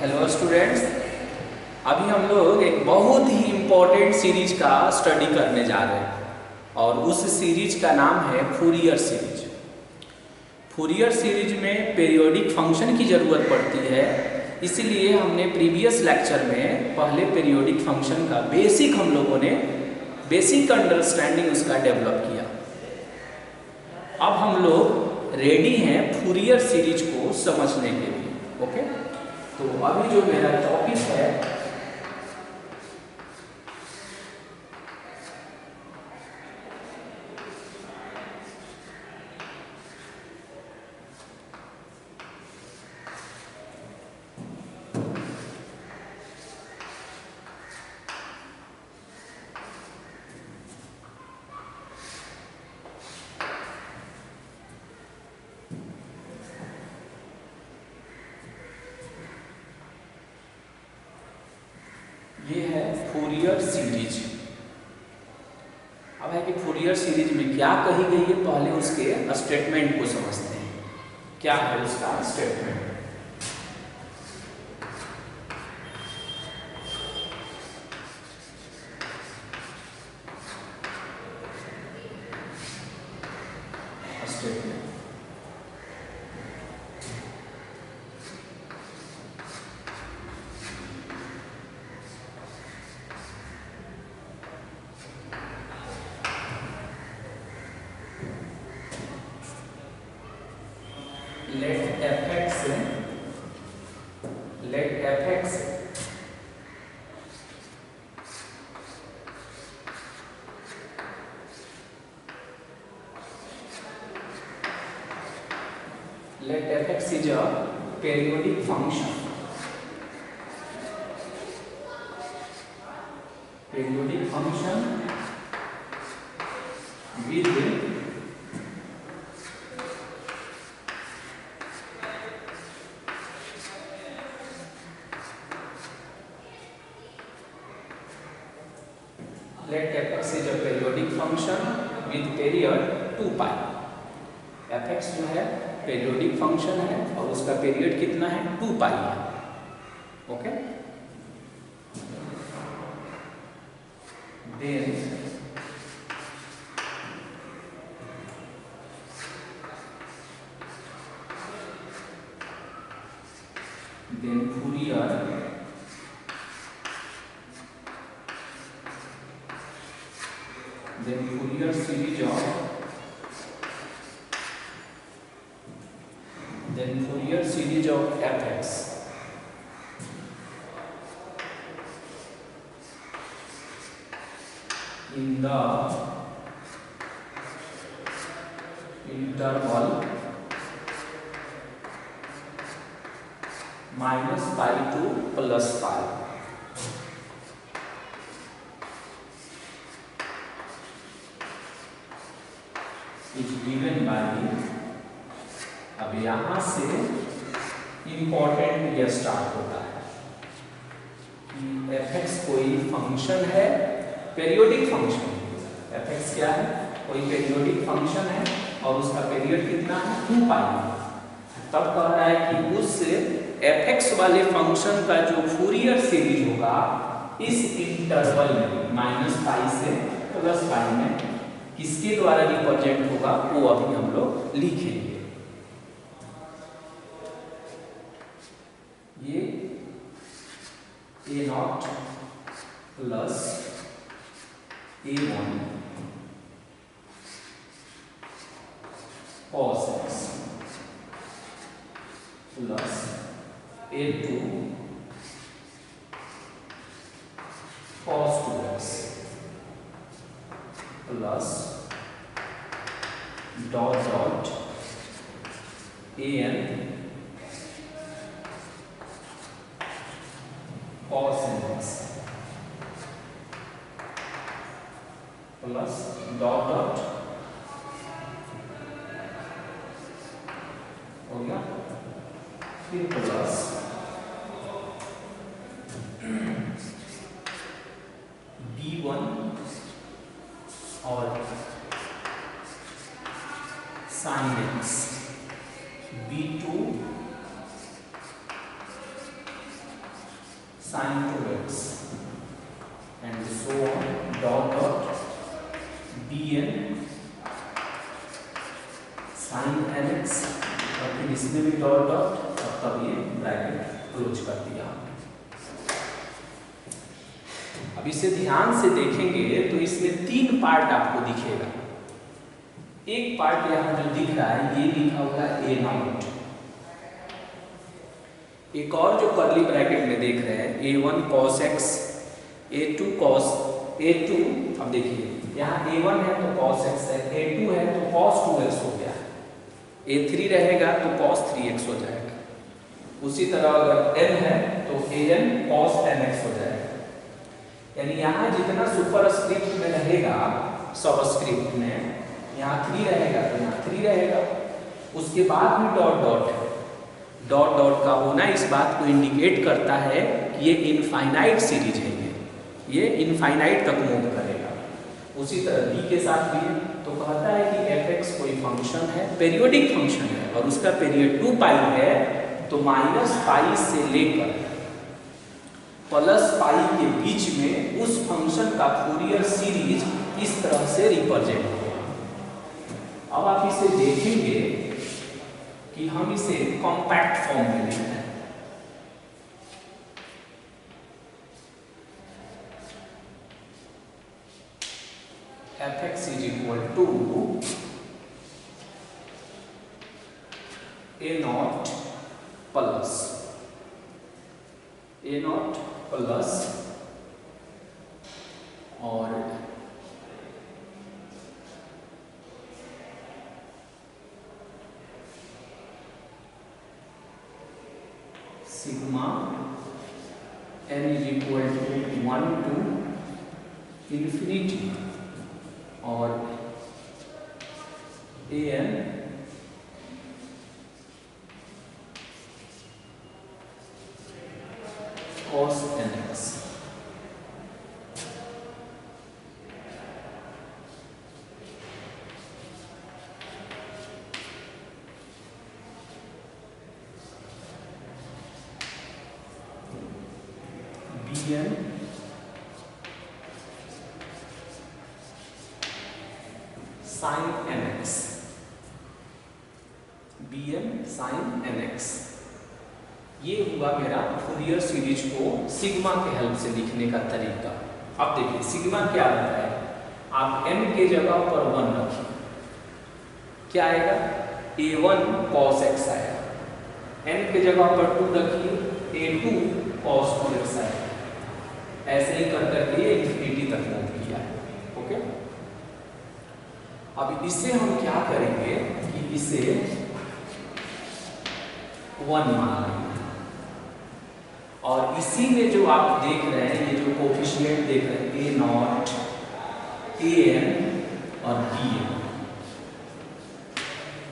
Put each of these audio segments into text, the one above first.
Hello students, अभी हम लोग एक बहुत ही इम्पोर्टेंट सीरीज का स्टडी करने जा रहे हैं और उस सीरीज का नाम है फूरियर सीरीज। फूरियर सीरीज में पीरियोडिक फंक्शन की ज़रूरत पड़ती है, इसीलिए हमने प्रीवियस लेक्चर में पहले पीरियोडिक फंक्शन का बेसिक हम लोगों ने बेसिक अंडरस्टैंडिंग उसका डेवलप किया। अब हम लोग रेडी हैं फूरियर सीरीज को समझने के लिए। ओके, तो अभी जो मेरा टॉपिक है ये है फूरियर सीरीज। अब है कि फूरियर सीरीज में क्या कही गई है, पहले उसके स्टेटमेंट को समझते हैं। क्या है उसका statement? Statement let fx is a periodic function with let fx is a periodic function with period 2 pi। fx जो है पीरियोडिक फंक्शन है और उसका पीरियड कितना है, 2 पाई है। Okay, then Fourier series of fx in the interval minus pi to plus pi is given by। अब यहां से इंपॉर्टेंट यह स्टार्ट होता है कि fx कोई फंक्शन है, पीरियोडिक फंक्शन। fx क्या है? कोई पीरियोडिक फंक्शन है और उसका पीरियड कितना है, 2 पाई। तब कह रहा है कि उस fx वाले फंक्शन का जो फूरियर सीरीज होगा इस इंटरवल में माइनस पाई से प्लस पाई में किसके द्वारा रिप्रेजेंट होगा वो अभी हम लोग लिखेंगे। ये a0 plus a1 cos x plus a2 cos 2x plus dot dot an cos nx plus dot dot हो गया, फिर प्लस b1 और sin x, b2 sin 2x and so on dot dot bn sin nx और फिर इसमें भी dot dot और तब ये ब्रैकेट क्लोज कर दिया। अब इसे ध्यान से देखेंगे तो इसमें तीन पार्ट आपको दिखेगा। एक पार्ट यहाँ जो दिख रहा है ये लिखा हुआ है a0, एक और जो कर्ली ब्रैकेट में देख रहे हैं a1 cos x, a2 cos a2, अब देखिए यहाँ a1 है तो cos x है, a2 है तो cos 2x हो गया, a3 रहेगा तो cos 3x हो जाएगा। उसी तरह अगर n है तो an cos nx हो जाएगा। यानी यहाँ जितना सुपर स्क्रिप्ट में रहेगा सबस्क्रिप्ट में, यहाँ 3 रहेगा तो यहाँ 3 रहेगा। उसके बाद भी डॉट डॉट है, डॉट डॉट का होना इस बात को इंडिकेट करता है कि ये इनफाइनाइट सीरीज है, ये इनफाइनाइट तक मूव करेगा। उसी तरह b के साथ भी तो कहता है कि fx कोई फंक्शन है, पेरियोडिक फंक्शन है और उसका पीरियड 2 पाई है, तो माइनस पाई से लेकर प्लस पाई के बीच में उस फंक्शन का फूरियर सीरीज इस तरह से रिप्रेजेंट होगा। अब आप इसे देखेंगे कि हम इसे कॉम्पैक्ट फॉर्म में लिखते हैं। fx is equal to a0 plus और sigma n is equal to 1 to infinity और an cos nx। bn sin nx, bn sin nx। ये हुआ मेरा फूरियर सीरीज को सिग्मा के हेल्प से लिखने का तरीका। अब देखिए सिग्मा क्या होता है, आप n के जगह पर 1 रखिए, क्या आएगा a1 cos x आएगा, n के जगह पर 2 रखिए a2 cos 2x आएगा। ऐसे ही कर करके ये इंफिनिटी तक मूव किया है। ओके, अब इसे हम क्या करेंगे कि इसे 1 मान लेंगे और इसी में जो आप देख रहे हैं, ये जो कोफिशिएंट देख रहे हैं a0, an और bn,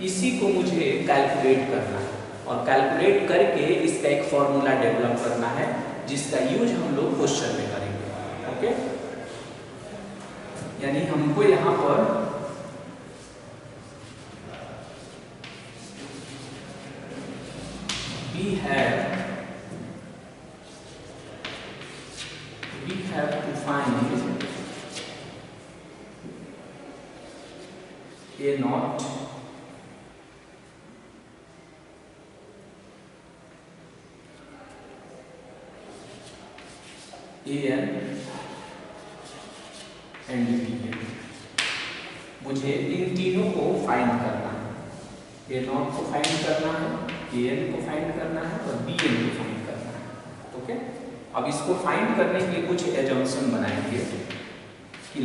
इसी को मुझे कैलकुलेट करना है और कैलकुलेट करके इसका एक फॉर्मूला डेवलप करना है जिसका यूज हम लोग क्वेश्चन में करेंगे। ओके, यानी हमको यहाँ पर we have to find a0 an and bn। मुझे इन तीनों को फाइंड करना है, a0 को फाइंड करना है, an को फाइंड करना है और bn को फाइंड करना है। ओके, अब इसको फाइंड करने के लिए कुछ एजम्पशन बनाएंगे कि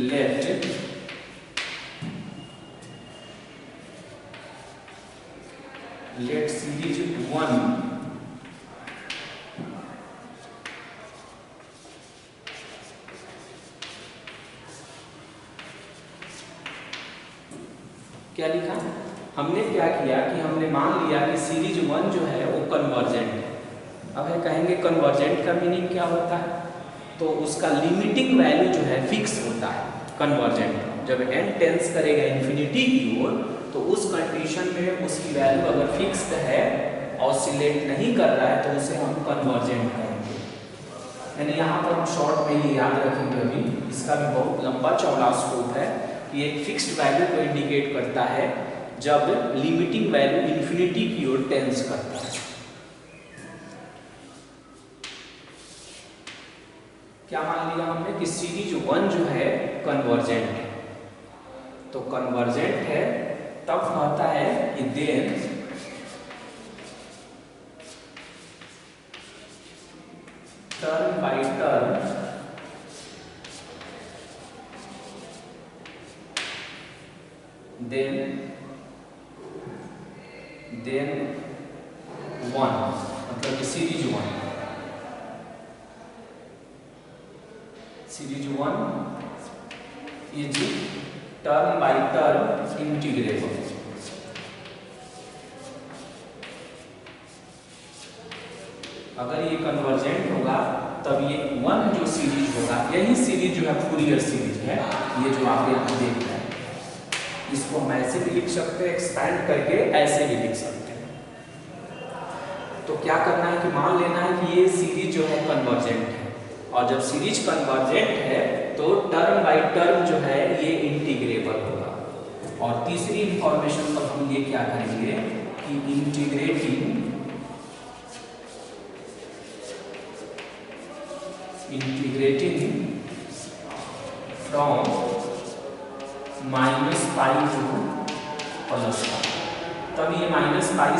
लेट सीरीज 1 क्या लिखा, हमने क्या किया कि हमने मान लिया कि सीरीज 1 जो है वो कन्वर्जेंट है। अब है कहेंगे कन्वर्जेंट का मीनिंग क्या होता है, तो उसका लिमिटिंग वैल्यू जो है फिक्स होता है कन्वर्जेंट। जब n टेंस करेगा इन्फिनिटी की ओर तो उस कंडीशन में उसकी वैल्यू अगर फिक्स्ड है, ऑसिलेट नहीं कर रहा है, तो उसे हम कन्वर्जेंट कहेंगे। यानी यहाँ पर हम शॉर्ट में ये याद रखेंगे अभी, इसका भी बहुत लंबा चौड़ा स्कोप है कि एक फिक्स्ड वैल्यू को इंडिकेट करता है जब लिमिटिंग वैल्यू इन्फिनिटी की ओर टेंस करता है। क्या मान लिया हमने कि सीरीज 1 जो है कन्वर्जेंट है, तो कन्वर्जेंट है तब कहता है कि then term by term then 1 मतलब कि series 1 is term by term integrable. अगर ये कन्वर्जेंट होगा तब ये 1 जो सीरीज होगा, यही सीरीज जो है फूरियर सीरीज है, ये जो आप यहाँ देख रहे हैं, इसको हम ऐसे भी लिख सकते हैं, एक्सपैंड करके ऐसे भी लिख सकते हैं। तो क्या करना है कि मान लेना है कि ये सीरीज जो है कन्वर्जेंट है, और जब सीरीज कन्वर्जेंट है तो टर्म बाय टर्म जो है ये इंटीग्रेबल होगा। और तीसरी इंफॉर्मेशन पर हम ये क्या करेंगे कि इंटीग्रेटिंग फ्रॉम -π टू +π, तब ये -π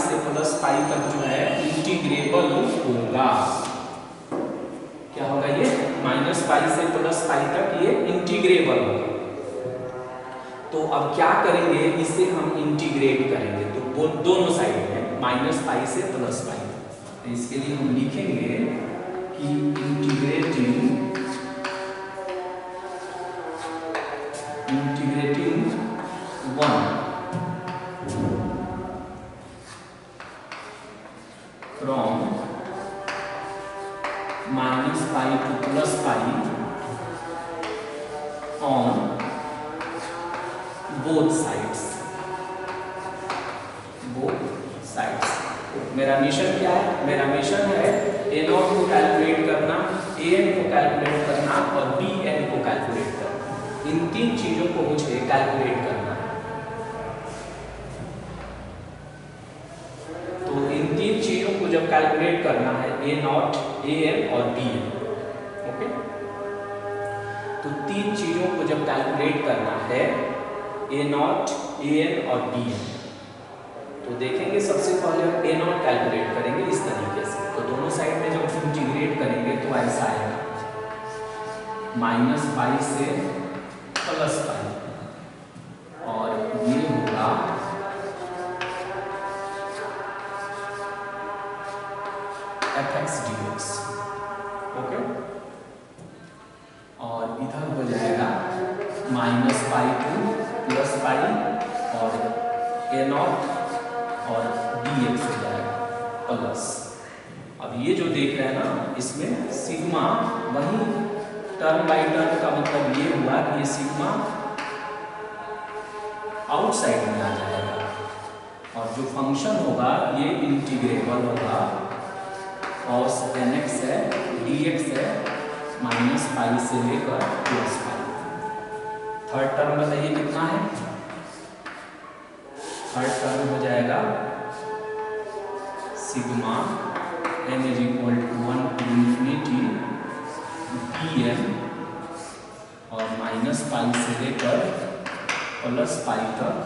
से +π तक जो है इंटीग्रेबल होगा। क्या होगा ये? -π से +π तक ये इंटीग्रेबल होगा। तो अब क्या करेंगे, इसे हम इंटीग्रेट करेंगे, तो वो दोनों साइड में -π से +π। तो इसके लिए हम लिखेंगे कि integrating 1 from -π to +π on both sides। मेरा मिशन क्या है? मेरा मिशन है a0 को कैलकुलेट करना, an को कैलकुलेट करना और bn को कैलकुलेट करना। इन तीन चीजों को मुझे कैलकुलेट करना है। तो इन तीन चीजों को जब कैलकुलेट करना है, a0, an और bn, ओके। तो तीन चीजों को जब कैलकुलेट करना है, a0, an और bn, तो देखेंगे सबसे पहले हम a0 कैलकुलेट करेंगे इस तरीके से। तो दोनों साइड में जब इंटीग्रेट करेंगे तो ऐसा आएगा, -π से +π, और ये होगा fx dx, ओके। और इधर हो जाएगा -π to +π और a0 और dx हो जाएगा प्लस। अब ये जो देख रहे हैं ना, इसमें सिग्मा, वही टर्म बाय टर्म का मतलब ये हुआ कि ये सिग्मा आउटसाइड में आ जाएगा, और जो फंक्शन होगा ये इंटीग्रेबल होगा। cos nx है, dx है, -π से लेकर +π। थर्ड टर्म बताइए कितना है? थर्ड टर्म हो जाएगा sigma n = 1 to infinity dn और -π से लेकर +π तक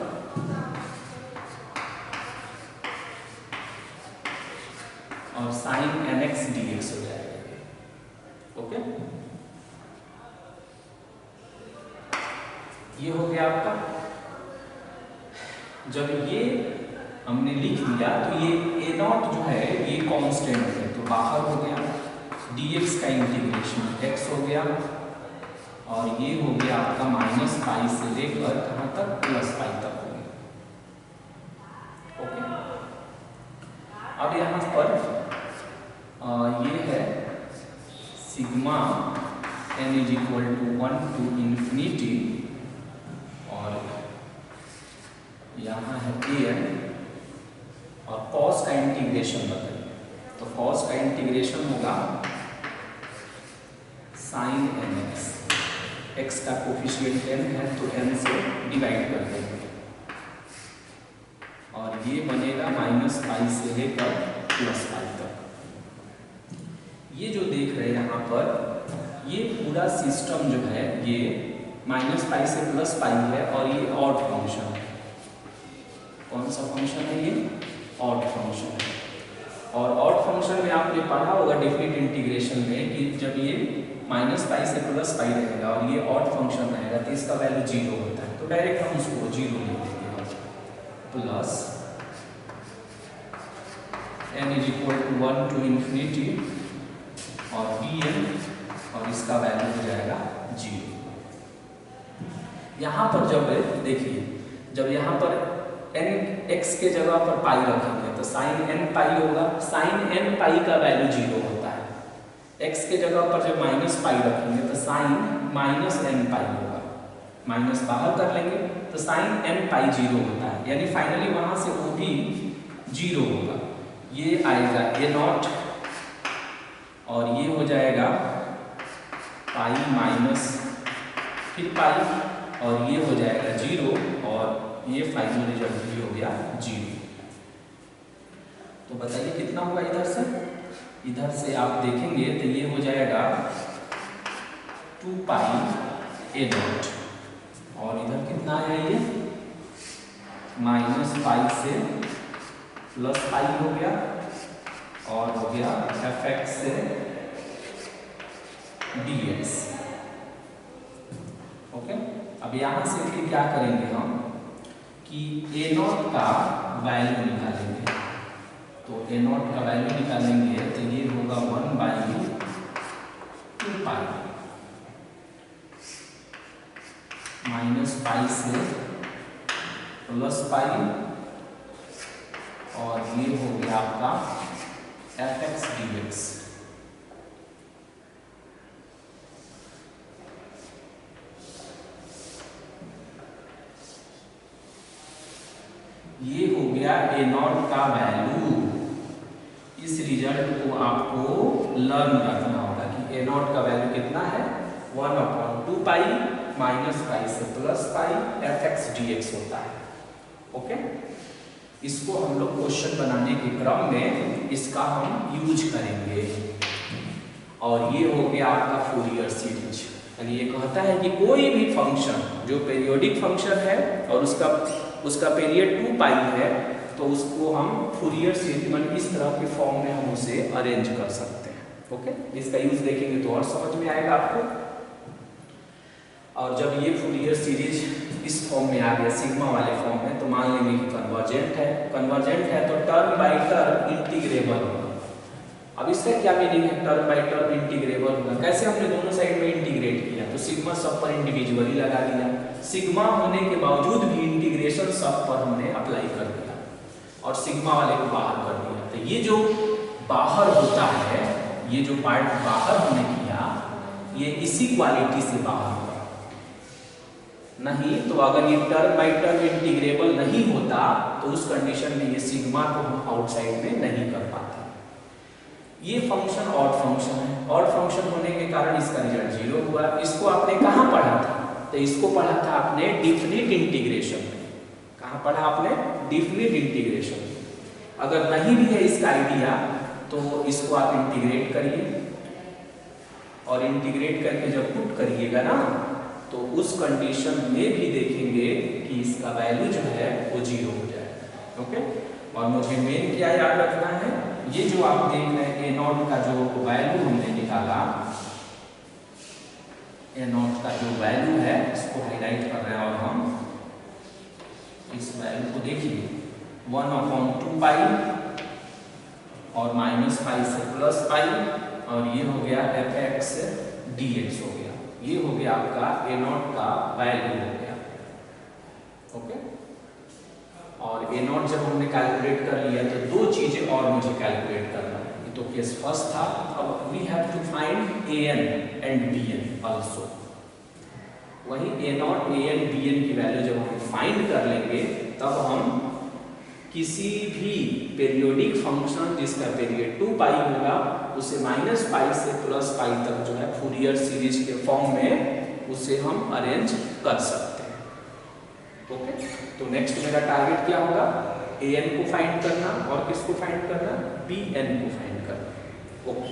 और sin nx dx हो जाएगा, ओके। ये हो गया आपका। जब ये हमने लिख दिया तो ये a0 जो है ये कांस्टेंट है, तो बाहर हो गया, dx का इंटीग्रेशन x हो गया, और ये हो गया आपका -π से लेकर कहाँ तक? +π तक हो गया, ओके। अब यहाँ पर ये है सिग्मा n = 1 to infinity, और यहाँ है an, और cos का इंटीग्रेशन बताइए। तो cos का इंटीग्रेशन होगा साइन एन एक्स, एक्स का कोफिशिएंट n है तो n से डिवाइड कर देंगे और ये बनेगा -पाई से लेकर +पाई तक। ये जो देख रहे हैं यहाँ पर, ये पूरा सिस्टम जो है ये -पाई से +पाई है और ये ऑड फंक्शन है। कौन सा फंक्शन है ये? ऑड फंक्शन है। और ऑड फंक्शन में आपने पढ़ा होगा डेफिनेट इंटीग्रेशन में कि जब ये -पाई से +पाई रहेगा और ये ऑड फंक्शन रहेगा तो इसका वैल्यू 0 होता है, तो डायरेक्ट हम उसको 0 लिख देंगे प्लस n = 1 to infinity और bn और इसका वैल्यू हो जाएगा 0। यहाँ पर जब देखिए, जब यहाँ पर n x के जगह पर पाई रखेंगे तो साइन n पाई होगा, साइन n पाई का वैल्यू 0 होता है। x के जगह पर जब -पाई रखेंगे तो साइन -n पाई होगा, माइनस बाहर कर लेंगे तो साइन n पाई 0 होता है, यानी फाइनली वहां से वो भी 0 होगा। ये आएगा a0 और ये हो जाएगा पाई माइनस फिर पाई और ये हो जाएगा 0 और ये फाइनल रिजल्ट भी हो गया 0। तो बताइए कितना होगा इधर से? इधर से आप देखेंगे तो ये हो जाएगा 2 पाई a0 और इधर कितना है ये -पाई से +पाई हो गया और हो गया fx से dx। ओके, अब यहाँ से फिर क्या करेंगे हम कि a0 का वैल्यू निकालेंगे। तो a0 का वैल्यू निकालेंगे तो ये होगा 1/2 पाई -पाई से +पाई और ये हो गया आपका fx dx। ये हो गया a0 का वैल्यू। इस रिजल्ट को आपको लर्न रखना होगा कि a0 का वैल्यू कितना है 1/2 पाई -पाई से +पाई fx dx होता है। ओके, इसको हम लोग क्वेश्चन बनाने के क्रम में इसका हम यूज करेंगे। और ये हो गया आपका फूरियर सीरीज, यानी ये कहता है कि कोई भी फंक्शन जो पीरियोडिक फंक्शन है और उसका पीरियड 2 पाई है तो उसको हम फूरियर सीरीज में इस तरह के फॉर्म में हम उसे अरेंज कर सकते हैं। ओके, इसका यूज देखेंगे तो और समझ में आएगा आपको। और जब ये फूरियर सीरीज इस फॉर्म में आ गया सिग्मा वाले फॉर्म में, तो मान लेंगे कि कन्वर्जेंट है तो टर्म बाई टर्म इंटीग्रेबल होगा। अब इसका क्या मीनिंग है टर्म बाई टर्म इंटीग्रेबल होगा? कैसे हमने दोनों साइड में इंटीग्रेट किया तो सिग्मा सब पर इंडिविजुअली लगा दिया, सिग्मा होने के बावजूद भी इंटीग्रेशन सब पर हमने अप्लाई कर दिया और सिग्मा वाले को बाहर कर दिया। तो ये जो बाहर होता है, ये जो पार्ट बाहर हमने किया, ये इसी क्वालिटी से बाहर होगा। नहीं तो अगर ये टर्म बाई टर्म इंटीग्रेबल नहीं होता तो उस कंडीशन में ये सिग्मा को हम आउटसाइड में नहीं कर पाते। ये फंक्शन ऑड फंक्शन है, ऑड फंक्शन होने के कारण इसका रिजल्ट 0 हुआ। इसको आपने कहाँ पढ़ा था? तो इसको पढ़ा था आपने डेफिनिट इंटीग्रेशन में। कहाँ पढ़ा आपने? Definite integration. अगर नहीं भी है इसका आइडिया तो इसको आप इंटीग्रेट करिए और इंटीग्रेट करके जब पुट करिएगा ना तो उस कंडीशन में भी देखेंगे कि इसका वैल्यू जो है वो 0 हो जाएगा। ओके, और मुझे मेन क्या याद रखना है, ये जो आप देख रहे हैं a0 का जो वैल्यू हमने निकाला, a0 का जो वैल्यू है इसको हाईलाइट कर रहे हैं और हम इस वैल्यू को देखिए 1/2 पाई और -पाई से +पाई और ये हो गया fx dx हो गया। ये हो गया आपका a0 का वैल्यू हो गया। ओके, और a0 जब हमने कैलकुलेट कर लिया तो दो चीजें और मुझे कैलकुलेट करना है। ये तो केस फर्स्ट था, अब we have to find an and bn also. वही a0 an bn की वैल्यू जब हम फाइंड कर लेंगे तब हम किसी भी पीरियोडिक फंक्शन जिसका पीरियड 2 पाई होगा उसे -पाई से +पाई तक जो है फूरियर सीरीज के फॉर्म में उसे हम अरेंज कर सकते हैं। ओके, तो नेक्स्ट मेरा टारगेट क्या होगा, an को फाइंड करना और किसको फाइंड करना, bn को फाइंड करना। ओके।